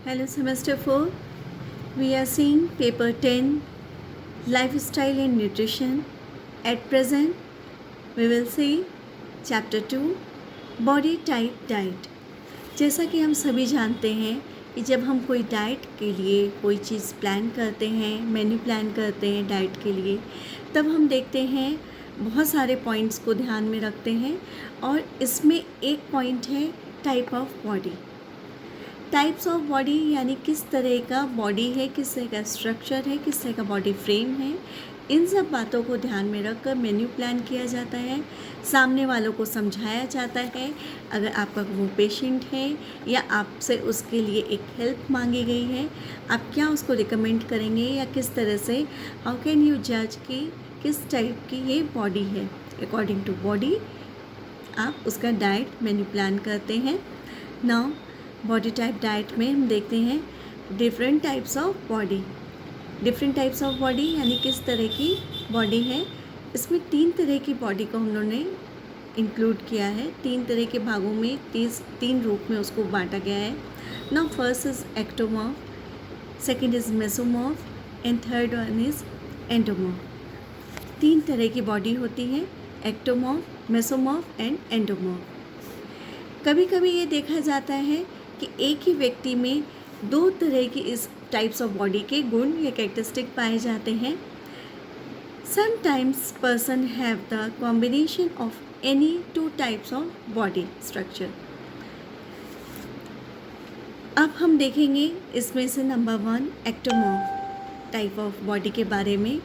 Hello, semester 4. We are seeing paper 10, lifestyle and nutrition. At present, we will see chapter 2, body type diet. जैसा कि हम सभी जानते हैं कि जब हम कोई डाइट के लिए कोई चीज़ प्लान करते हैं, मेन्यू प्लान करते हैं डाइट के लिए, तब हम देखते हैं बहुत सारे पॉइंट्स को ध्यान में रखते हैं और इसमें एक पॉइंट है type of body. Types of body यानी किस तरह का बॉडी है, किस तरह का स्ट्रक्चर है, किस तरह का बॉडी फ्रेम है, इन सब बातों को ध्यान में रखकर मेन्यू प्लान किया जाता है। सामने वालों को समझाया जाता है। अगर आपका वो पेशेंट है या आपसे उसके लिए एक हेल्प मांगी गई है, आप क्या उसको रिकमेंड करेंगे या किस तरह से हाउ कैन यू जज कि किस टाइप की ये बॉडी है। अकॉर्डिंग टू बॉडी आप उसका डाइट मेन्यू प्लान करते हैं। नाउ बॉडी टाइप डाइट में हम देखते हैं different types of body. Different types of body यानी किस तरह की बॉडी है। इसमें 3 तरह की बॉडी को हम लोगों ने इंक्लूड किया है। 3 तरह के भागों में 3 रूप में उसको बांटा गया है। Now first is ectomorph, second is mesomorph and third one is endomorph. 3 तरह की बॉडी होती है, एक्टोमॉर्फ, मेसोमॉर्फ एंड एंडोमॉर्फ। कभी कभी ये देखा जाता है कि एक ही व्यक्ति में 2 तरह की इस टाइप्स ऑफ बॉडी के गुण या कैरेक्टरिस्टिक पाए जाते हैं। Sometimes person have the combination of any 2 types of body structure. अब हम देखेंगे इसमें से number 1 ectomorph type of body के बारे में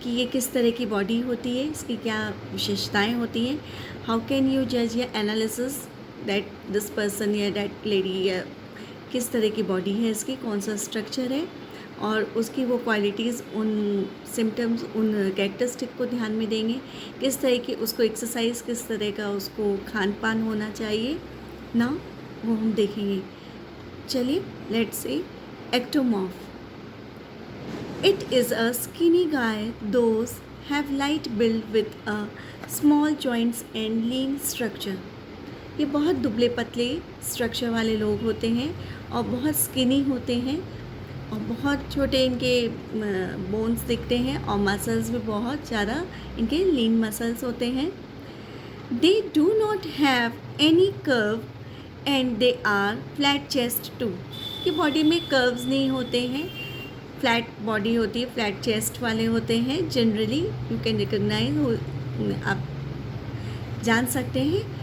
कि ये किस तरह की बॉडी होती है, इसकी क्या विशेषताएं होती हैं। हाउ कैन यू जज या एनालिसिस दैट दिस पर्सन या दैट लेडी या किस तरह की बॉडी है, इसकी कौन सा स्ट्रक्चर है और उसकी वो क्वालिटीज़, उन सिम्टम्स, उन कैरेक्टरिस्टिक को ध्यान में देंगे। किस तरह की उसको एक्सरसाइज, किस तरह का उसको खान पान होना चाहिए ना, वो हम देखेंगे। चलिए let's say ectomorph. It is a skinny guy, those have light build with a small joints and lean structure. ये बहुत दुबले पतले स्ट्रक्चर वाले लोग होते हैं और बहुत स्किनी होते हैं और बहुत छोटे इनके बोन्स दिखते हैं और मसल्स भी बहुत ज़्यादा इनके लीन मसल्स होते हैं। They do not have any curve and they are flat chest too. ये बॉडी में कर्व्स नहीं होते हैं, फ्लैट बॉडी होती है, फ्लैट चेस्ट वाले होते हैं। जनरली यू कैन रिकग्नाइज, आप जान सकते हैं।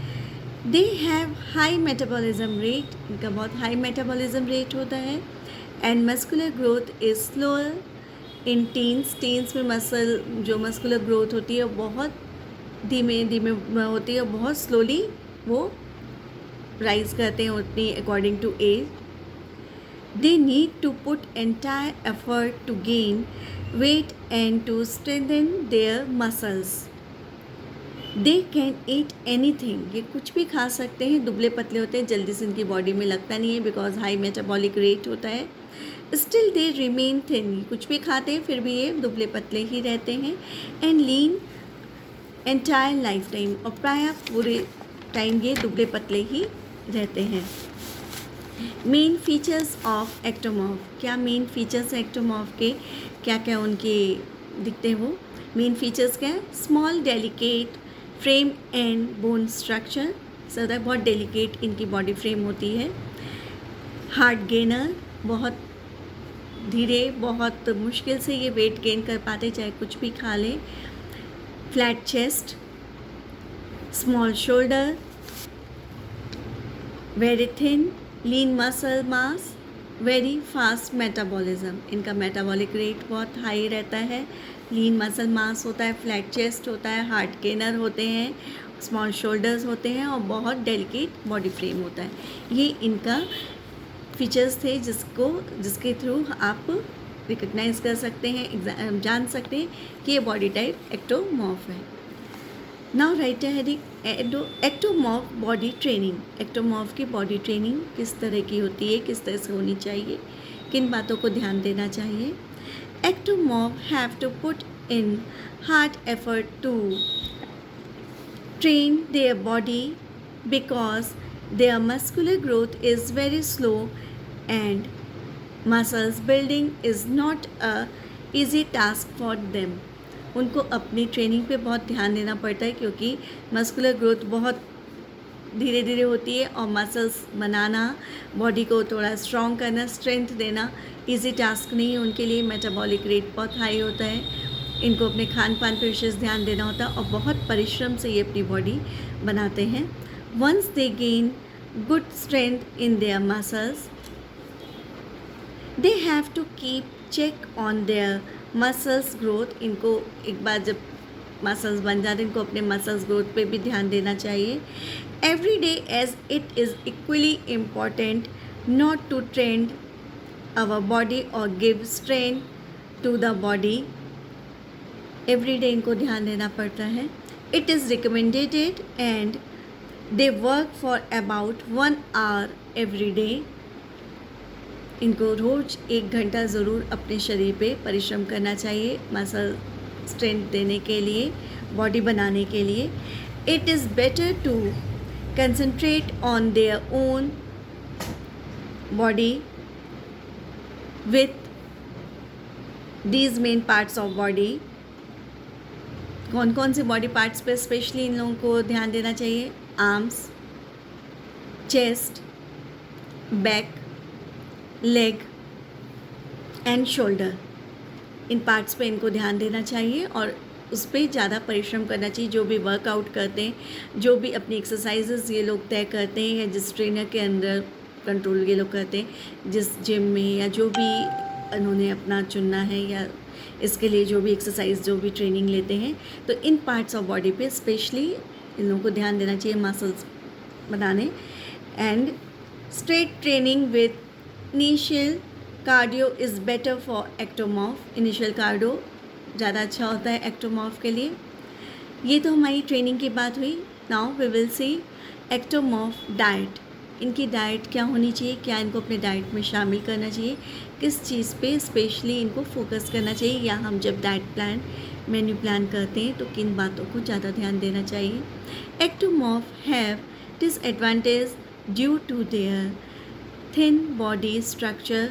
They have high metabolism rate, इनका बहुत हाई मेटाबॉलिज्म रेट होता है। And muscular growth is slower in teens. Teens में जो मस्कुलर ग्रोथ होती है बहुत धीमे धीमे होती है और बहुत स्लोली वो राइज करते हैं उतनी according to age. They need to put entire effort to gain weight and to strengthen their muscles. They can eat anything, ये कुछ भी खा सकते हैं। दुबले पतले होते हैं, जल्दी से इनकी बॉडी में लगता नहीं है बिकॉज हाई मेटाबॉलिक रेट होता है। स्टिल दे रिमेन थिन, कुछ भी खाते हैं फिर भी ये दुबले पतले ही रहते हैं। And lean entire life time, और प्रायः पूरे टाइम ये दुबले पतले ही रहते हैं। मेन फीचर्स ऑफ एक्टोमॉर्फ, क्या मेन फीचर्स एक्टोमॉर्फ के, क्या क्या उनके दिखते हैं वो मेन फीचर्स क्या है। Small delicate frame and bone structure, सदा बहुत डेलिकेट इनकी बॉडी फ्रेम होती है। हार्ट गेनर, बहुत धीरे, बहुत मुश्किल से ये वेट गेन कर पाते चाहे कुछ भी खा लें। Flat chest, small shoulder, very thin lean muscle mass, very fast metabolism, इनका मेटाबॉलिक रेट बहुत हाई रहता है। लीन मसल मास होता है, फ्लैट चेस्ट होता है, हार्ट गेनर होते हैं, स्मॉल शोल्डर्स होते हैं और बहुत डेलिकेट बॉडी फ्रेम होता है। ये इनका फीचर्स थे जिसके थ्रू आप रिकग्नाइज कर सकते हैं, जान सकते हैं कि ये बॉडी टाइप एक्टोमॉर्फ है। Now right heading ectomorph body training. Ectomorph की बॉडी ट्रेनिंग किस तरह की होती है, किस तरह से होनी चाहिए, किन बातों को ध्यान देना चाहिए। Ectomorph have to put in hard effort to train their body because their muscular growth is very slow and muscles building is not a easy task for them. उनको अपनी ट्रेनिंग पे बहुत ध्यान देना पड़ता है क्योंकि मस्कुलर ग्रोथ बहुत धीरे धीरे होती है और मसल्स बनाना, बॉडी को थोड़ा स्ट्रॉन्ग करना, स्ट्रेंथ देना इजी टास्क नहीं है उनके लिए। मेटाबॉलिक रेट बहुत हाई होता है, इनको अपने खान पान पर विशेष ध्यान देना होता है और बहुत परिश्रम से ये अपनी बॉडी बनाते हैं। Once they gain good strength in their muscles, they have to keep check on their muscles growth. इनको एक बार जब मसल्स बन जाते हैं, इनको अपने मसल्स ग्रोथ पे भी ध्यान देना चाहिए। Every day as it is equally important not to train our body और give strain to the body. Every day इनको ध्यान देना पड़ता है। It is recommended and they work for about 1 hour every day. इनको रोज़ 1 घंटा ज़रूर अपने शरीर पे परिश्रम करना चाहिए मसल स्ट्रेंथ देने के लिए, बॉडी बनाने के लिए। It is better to concentrate on their own body with these main parts of body. कौन कौन से बॉडी पार्ट्स पे स्पेशली इन लोगों को ध्यान देना चाहिए? Arms, chest, back, leg and shoulder. इन पार्ट्स पे इनको ध्यान देना चाहिए और उस पर ज़्यादा परिश्रम करना चाहिए। जो भी वर्कआउट करते हैं, जो भी अपनी एक्सरसाइजेस ये लोग तय करते हैं या जिस ट्रेनर के अंदर कंट्रोल ये लोग करते हैं, जिस जिम में या जो भी उन्होंने अपना चुनना है या इसके लिए जो भी एक्सरसाइज जो भी ट्रेनिंग लेते हैं, तो इन पार्ट्स ऑफ बॉडी पे स्पेशली इन लोगों को ध्यान देना चाहिए मसल्स बनाने। And straight training with initial cardio is better for ectomorph. Initial cardio ज़्यादा अच्छा होता है एक्टोमॉर्फ के लिए। ये तो हमारी ट्रेनिंग की बात हुई। Now we will see ectomorph diet. इनकी डाइट क्या होनी चाहिए, क्या इनको अपने डाइट में शामिल करना चाहिए, किस चीज़ पे स्पेशली इनको फोकस करना चाहिए, या हम जब डाइट प्लान मेन्यू प्लान करते हैं तो किन बातों को ज़्यादा ध्यान देना चाहिए। Ectomorph have disadvantage due to their thin body structure.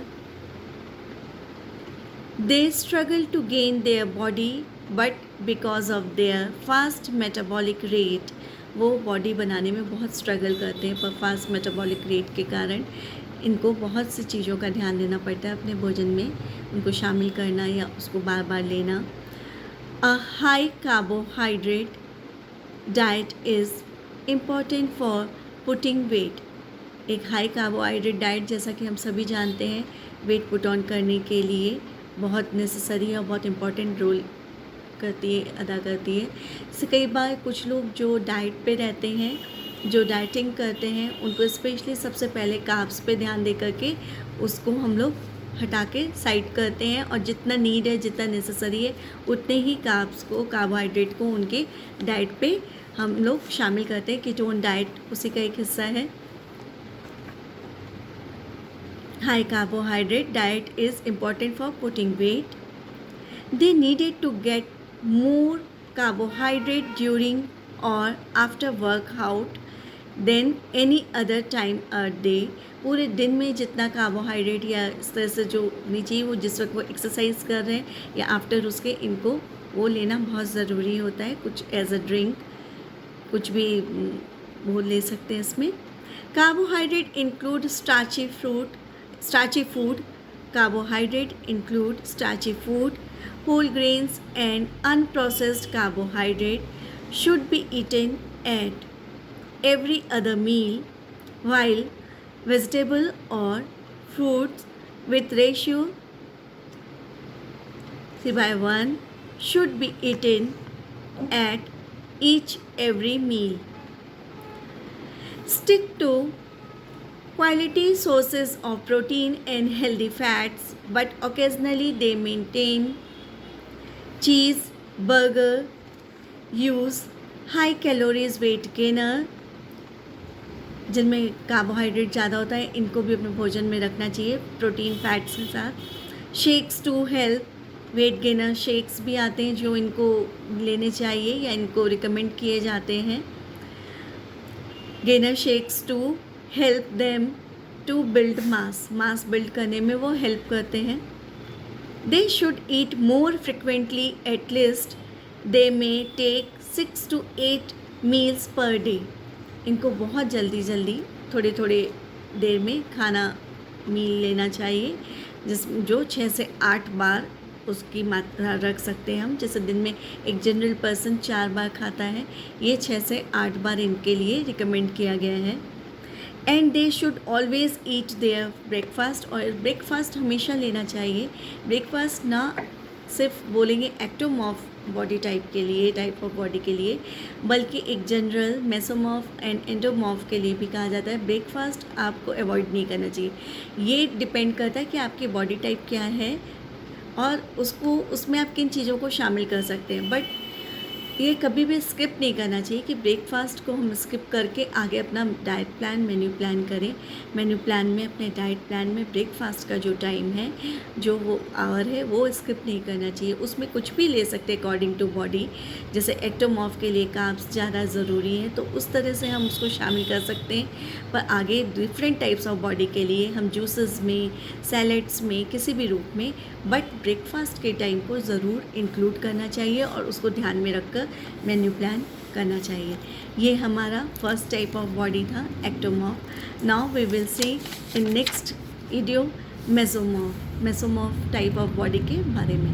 They struggle to gain their body, but because of their fast metabolic rate, वो बॉडी बनाने में बहुत स्ट्रगल करते हैं। पर फास्ट मेटाबॉलिक रेट के कारण इनको बहुत सी चीज़ों का ध्यान देना पड़ता है अपने भोजन में, उनको शामिल करना या उसको बार बार लेना। A high carbohydrate diet is important for putting weight. एक हाई कार्बोहाइड्रेट डाइट, जैसा कि हम सभी जानते हैं, वेट पुट ऑन करने के लिए बहुत नेसेसरी है और बहुत इम्पॉर्टेंट रोल अदा करती है। इससे कई बार कुछ लोग जो डाइट पे रहते हैं, जो डाइटिंग करते हैं, उनको स्पेशली सबसे पहले कार्ब्स पे ध्यान दे करके उसको हम लोग हटा के साइड करते हैं और जितना नीड है, जितना नेसेसरी है, उतने ही कार्ब्स को, कार्बोहाइड्रेट को उनके डाइट पे हम लोग शामिल करते हैं। कीटोन डाइट उसी का एक हिस्सा है। High carbohydrate diet is important for putting weight. They needed to get more carbohydrate during or after workout than any other time a day. पूरे दिन में जितना कार्बोहाइड्रेट या इस तरह से जो होनी चाहिए, वो जिस वक्त वो एक्सरसाइज कर रहे हैं या आफ्टर उसके, इनको वो लेना बहुत ज़रूरी होता है। कुछ एज अ ड्रिंक कुछ भी वो ले सकते हैं इसमें। Carbohydrate include starchy food. Carbohydrate include starchy food. Whole grains and unprocessed carbohydrate should be eaten at every other meal, while vegetable or fruits with ratio 3/1 should be eaten at each every meal. Stick to quality sources of protein and healthy fats, but occasionally they maintain cheese, burger, use high calories weight gainer, जिनमें carbohydrate ज़्यादा होता है, इनको भी अपने भोजन में रखना चाहिए प्रोटीन फैट्स के साथ। Shakes to help weight gainer shakes भी आते हैं जो इनको लेने चाहिए या इनको रिकमेंड किए जाते हैं। Gainer shakes to help them to build mass build करने में वो हेल्प करते हैं। They should eat more frequently, at least they may take 6 to 8 meals per day. इनको बहुत जल्दी थोड़े थोड़े देर में खाना मील लेना चाहिए, जो 6 से 8 बार उसकी मात्रा रख सकते हैं हम। जैसे दिन में एक जनरल पर्सन 4 बार खाता है, ये 6 से 8 बार इनके लिए रिकमेंड किया गया है। And they should always eat there breakfast, और ब्रेकफास्ट हमेशा लेना चाहिए। ब्रेकफास्ट ना सिर्फ बोलेंगे एक्टोमॉर्फ बॉडी टाइप के लिए, टाइप ऑफ बॉडी के लिए, बल्कि एक जनरल मेसोमॉर्फ एंड एंडोमॉर्फ के लिए भी कहा जाता है। ब्रेकफास्ट आपको अवॉइड नहीं करना चाहिए। ये डिपेंड करता है कि आपकी बॉडी टाइप क्या है और उसमें आप किन चीज़ों को शामिल कर सकते हैं। बट ये कभी भी स्किप नहीं करना चाहिए कि ब्रेकफास्ट को हम स्किप करके आगे अपना डाइट प्लान, मेन्यू प्लान करें। मेन्यू प्लान में, अपने डाइट प्लान में ब्रेकफास्ट का जो टाइम है, जो वो आवर है, वो स्किप नहीं करना चाहिए। उसमें कुछ भी ले सकते हैं अकॉर्डिंग टू बॉडी। जैसे एक्टोमॉर्फ के लिए कार्ब्स ज़्यादा ज़रूरी है, तो उस तरह से हम उसको शामिल कर सकते हैं। पर आगे डिफरेंट टाइप्स ऑफ बॉडी के लिए हम जूसेस में, सैलेड्स में, किसी भी रूप में, बट ब्रेकफास्ट के टाइम को ज़रूर इंक्लूड करना चाहिए और उसको ध्यान में रखकर मेन्यू प्लान करना चाहिए। ये हमारा फर्स्ट टाइप ऑफ बॉडी था, ectomorph. Now we will see in next video mesomorph type of body के बारे में।